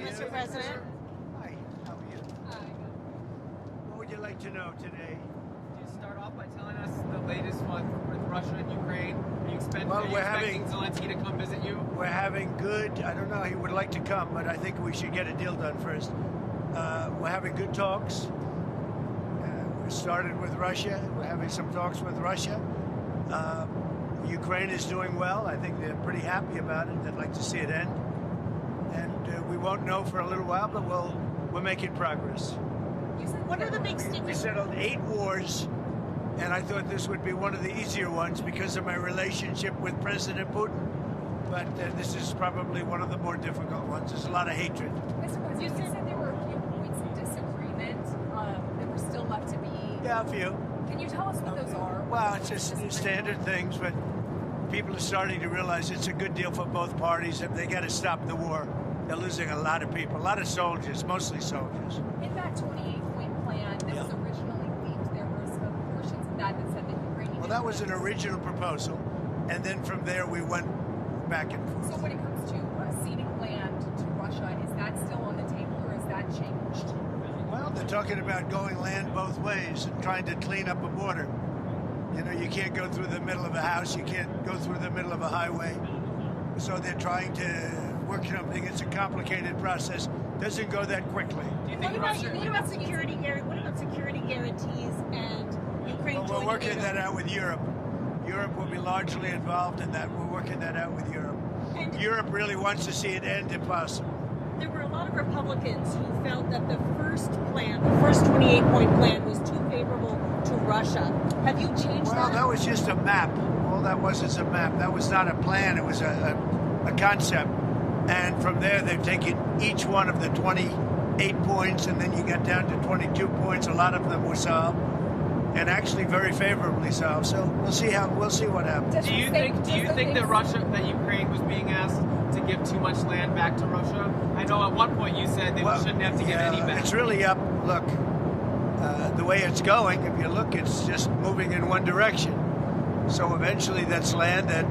Mr. President. Hi, how are you? Hi. What would you like to know today? Could you start off by telling us the latest one with Russia and Ukraine? Are you expecting Zelensky to come visit you? We're having good, I don't know, he would like to come, but I think we should get a deal done first. We're having good talks. We started with Russia. We're having some talks with Russia. Ukraine is doing well. I think they're pretty happy about it. They'd like to see it end. And we won't know for a little while, but we're making progress. What are the big We sticking? settled 8 wars, and I thought this would be one of the easier ones because of my relationship with President Putin. But this is probably one of the more difficult ones. There's a lot of hatred. Mr. President, you said there were a few points of disagreement that were still left to be. Yeah, a few. Can you tell us what those are? Well, it's just standard things, but people are starting to realize it's a good deal for both parties. If they got to stop the war, they're losing a lot of people, a lot of soldiers, mostly soldiers. In that 28-point plan that was originally leaked, there were some portions of that that said that Ukraine. Well, that was an original proposal, and then from there we went back and forth. So when it comes to ceding land to Russia, is that still on the table or has that changed? Well, they're talking about going land both ways and trying to clean up a border. You know, you can't go through the middle of a house. You can't go through the middle of a highway. So they're trying to work something. It's a complicated process. Doesn't go that quickly. What about security guarantees and Ukraine Well, we're joining working NATO? that out with Europe. Europe will be largely involved in that. We're working that out with Europe. And Europe really wants to see it end if possible. there were a lot of Republicans who felt that the first plan, the first 28-point plan, was too favorable to Russia. Have you changed Well, that? that was just a map. All that was is a map. That was not a plan. It was a concept. And from there, they've taken each one of the 28 points, and then you got down to 22 points. A lot of them were solved, and actually very favorably solved. So we'll see what happens. Do you think that Ukraine was being asked to give too much land back to Russia? I know at one point you said they shouldn't have to give any back. It's really up. Look, the way it's going, if you look, it's just moving in one direction. So eventually that's land that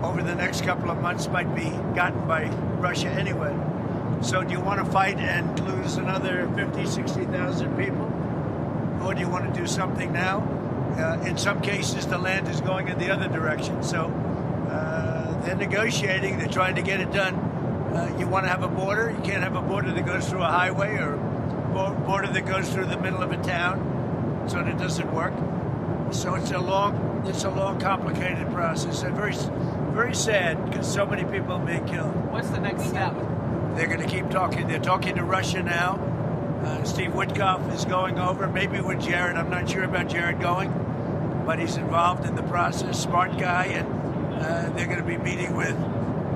over the next couple of months might be gotten by Russia anyway. So do you want to fight and lose another 50, 60,000 people? Or do you want to do something now? In some cases, the land is going in the other direction. So they're negotiating. They're trying to get it done. You want to have a border. You can't have a border that goes through a highway or a border that goes through the middle of a town. So that doesn't work. So it's a long, complicated process. And very sad because so many people are being killed. What's the next step? They're going to keep talking. They're talking to Russia now. Steve Witkoff is going over, maybe with Jared. I'm not sure about Jared going, but he's involved in the process. Smart guy, and they're going to be meeting with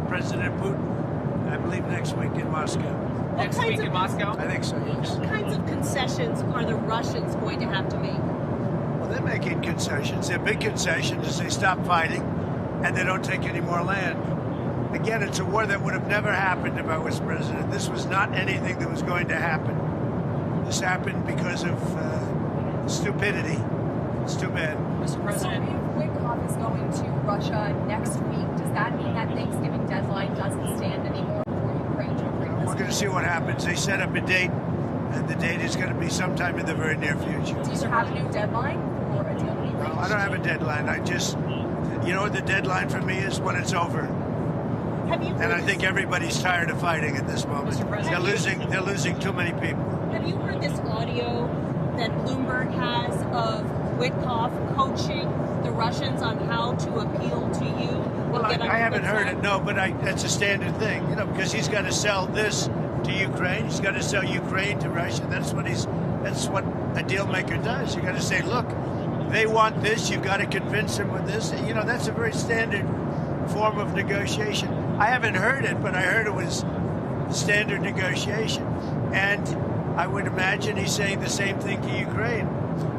President Putin, I believe, next week in Moscow. Next week in Moscow? I think so, yes. What kinds of concessions are the Russians going to have to make? Well, they're making concessions. They're big concessions as they stop fighting and they don't take any more land. Again, it's a war that would have never happened if I was president. This was not anything that was going to happen. This happened because of stupidity. It's too bad. Mr. President. So if Witkoff is going to Russia next week, does that mean that Thanksgiving deadline doesn't stand anymore for Ukraine to agree? We're going to see what happens. They set up a date, and the date is going to be sometime in the very near future. Do you have a new deadline for a deal to be reached? No, I don't have a deadline. You know what the deadline for me is? When it's over. And I think everybody's tired of fighting at this moment. They're losing too many people. Have you heard this audio that Bloomberg has of Witkoff coaching the Russians on how to appeal to you? Well, I haven't heard it, no, but that's a standard thing, because he's got to sell this to Ukraine. He's got to sell Ukraine to Russia. That's what a deal maker does. You got to say, look, they want this. You've got to convince them with this. That's a very standard form of negotiation. I haven't heard it, but I heard it was standard negotiation. And I would imagine he's saying the same thing to Ukraine,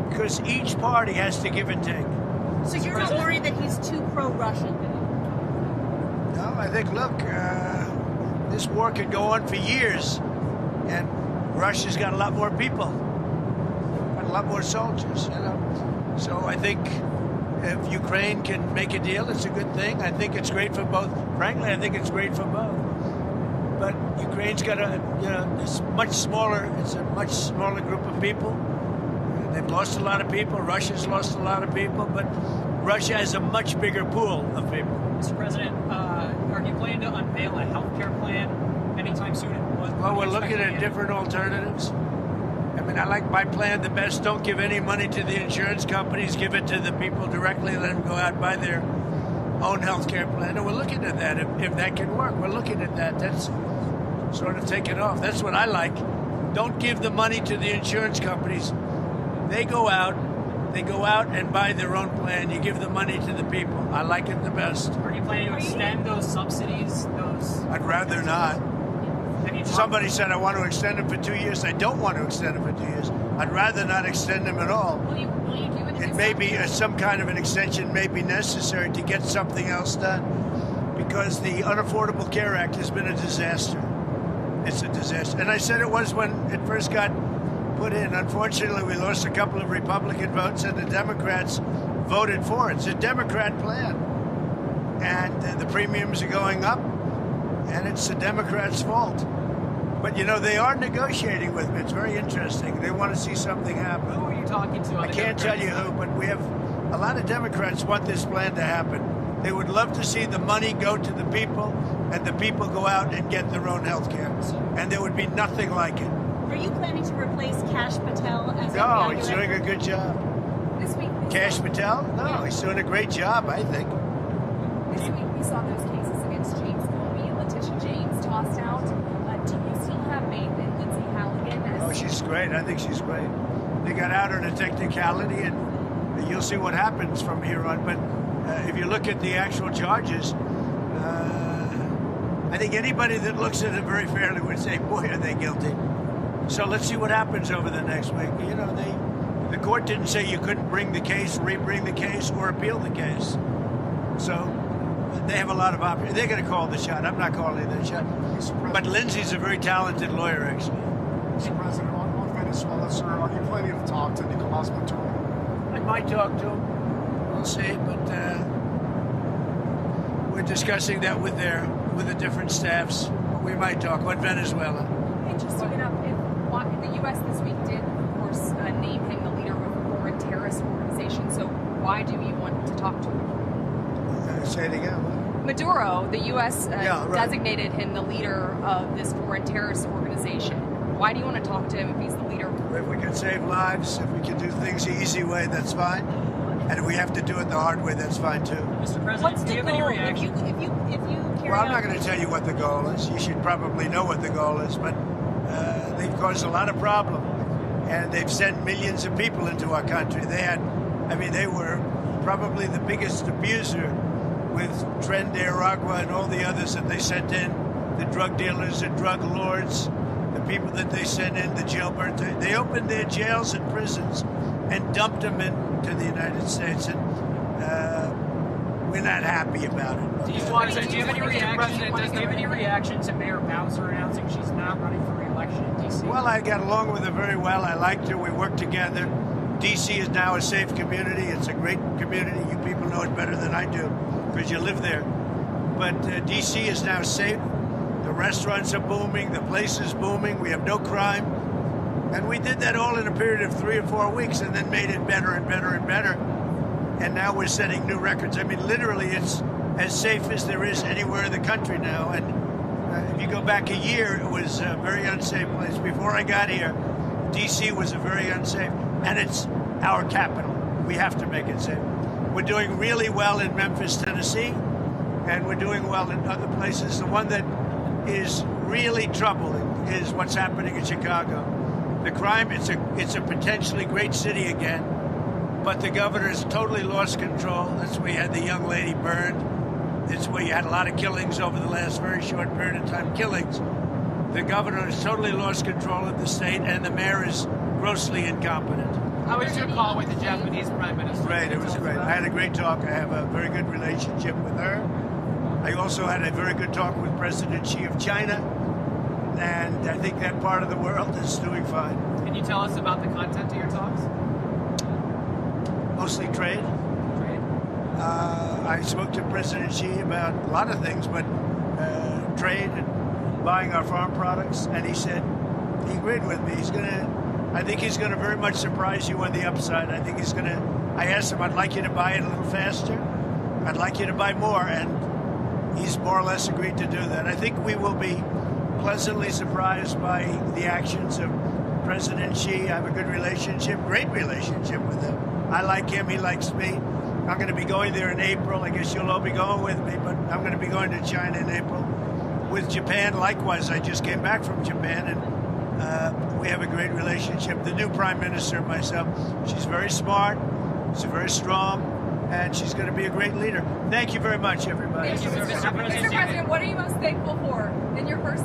because each party has to give and take. So you're not worried that he's too pro-Russian? No, I think, look, this war could go on for years, and Russia's got a lot more people, got a lot more soldiers, So I think if Ukraine can make a deal, it's a good thing. I think it's great for both. Frankly, I think it's great for both. But Ukraine's got it's much smaller. It's a much smaller group of people. They've lost a lot of people. Russia's lost a lot of people, but Russia has a much bigger pool of people. Mr. President, are you planning to unveil a health care plan anytime soon? Well, we're looking at different alternatives. I mean, I like my plan the best. Don't give any money to the insurance companies. Give it to the people directly. Let them go out and buy their own health care plan. And we're looking at that. If that can work, we're looking at that. That's sort of taken off. That's what I like. Don't give the money to the insurance companies. They go out and buy their own plan. You give the money to the people. I like it the best. Are you planning to extend those subsidies? I'd rather not. Somebody said I want to extend them for 2 years. I don't want to extend them for 2 years. I'd rather not extend them at all. Will you do it? It may be some kind of an extension may be necessary to get something else done, because the Unaffordable Care Act has been a disaster. It's a disaster. And I said it was when it first got put in. Unfortunately, we lost a couple of Republican votes, and the Democrats voted for it. It's a Democrat plan. And the premiums are going up, and it's the Democrats' fault. But, they are negotiating with me. It's very interesting. They want to see something happen. Who are you talking to? I can't tell you who, but we have a lot of Democrats want this plan to happen. They would love to see the money go to the people, and the people go out and get their own health care. And there would be nothing like it. Are you planning to replace Kash Patel as No, he's doing a good job. This week, Kash Patel? No, he's doing a great job, I think. This week we saw those cases against James Comey and Letitia James tossed out. Do you still have faith in Lindsay Halligan? Oh, she's great. I think she's great. They got out on a technicality, and you'll see what happens from here on. But if you look at the actual charges, I think anybody that looks at it very fairly would say, boy, are they guilty. So let's see what happens over the next week. The court didn't say you couldn't bring the case, re-bring the case, or appeal the case. So they have a lot of options. They're going to call the shot. I'm not calling the shot. But Lindsay's a very talented lawyer, actually. Mr. President, on Venezuela, sir, are you planning to talk to Nicolas Maduro? I might talk to him. We'll see, but we're discussing that with the different staffs. We might talk about Venezuela. Interesting enough, if the U.S. this week did, of course, name him the leader of a foreign terrorist organization. So why do you want to talk to him? Say it again. Maduro, the U.S. Designated him the leader of this foreign terrorist organization. Why do you want to talk to him if he's the leader? If we can save lives, if we can do things the easy way, that's fine. And if we have to do it the hard way, that's fine too. Mr. President, What's do you the have any goal? reaction? If you carry Well, I'm not out- going to tell you what the goal is. You should probably know what the goal is, but they've caused a lot of problem, and they've sent millions of people into our country. They were probably the biggest abuser with Tren de Aragua and all the others that they sent in, the drug dealers, the drug lords, the people that they sent in, the jailbirds. They opened their jails and prisons and dumped them into the United States, and we're not happy about it. Do you have any reaction to Mayor Bowser announcing she's not running for re-election in D.C.? Well, I got along with her very well. I liked her. We worked together. D.C. is now a safe community. It's a great community. You people know it better than I do because you live there. But D.C. is now safe. The restaurants are booming. The place is booming. We have no crime. And we did that all in a period of 3 or 4 weeks and then made it better and better and better. And now we're setting new records. I mean, literally, it's as safe as there is anywhere in the country now. And if you go back a year, it was a very unsafe place. Before I got here, D.C. was a very unsafe. And it's our capital. We have to make it safe. We're doing really well in Memphis, Tennessee, and we're doing well in other places. The one that is really troubling is what's happening in Chicago. The crime, it's a potentially great city again, but the governor has totally lost control. That's where you had the young lady burned. That's where you had a lot of killings over the last very short period of time. Killings. The governor has totally lost control of the state, and the mayor is grossly incompetent. How was your call with the Japanese Prime Minister? Great, it was great. I had a great talk. I have a very good relationship with her. I also had a very good talk with President Xi of China, and I think that part of the world is doing fine. Can you tell us about the content of your talks? Mostly trade. I spoke to President Xi about a lot of things, but trade. buying our farm products, and he said he agreed with me. I think he's gonna very much surprise you on the upside. I think he's gonna. I asked him, I'd like you to buy it a little faster. I'd like you to buy more, and he's more or less agreed to do that. I think we will be pleasantly surprised by the actions of President Xi. I have a good relationship, great relationship with him. I like him, he likes me. I'm going to be going there in April. I guess you'll all be going with me, but I'm going to be going to China in April. With Japan, likewise, I just came back from Japan, and we have a great relationship. The new Prime Minister, myself, she's very smart, she's very strong, and she's going to be a great leader. Thank you very much, everybody. Mr. President, what are you most thankful for in your first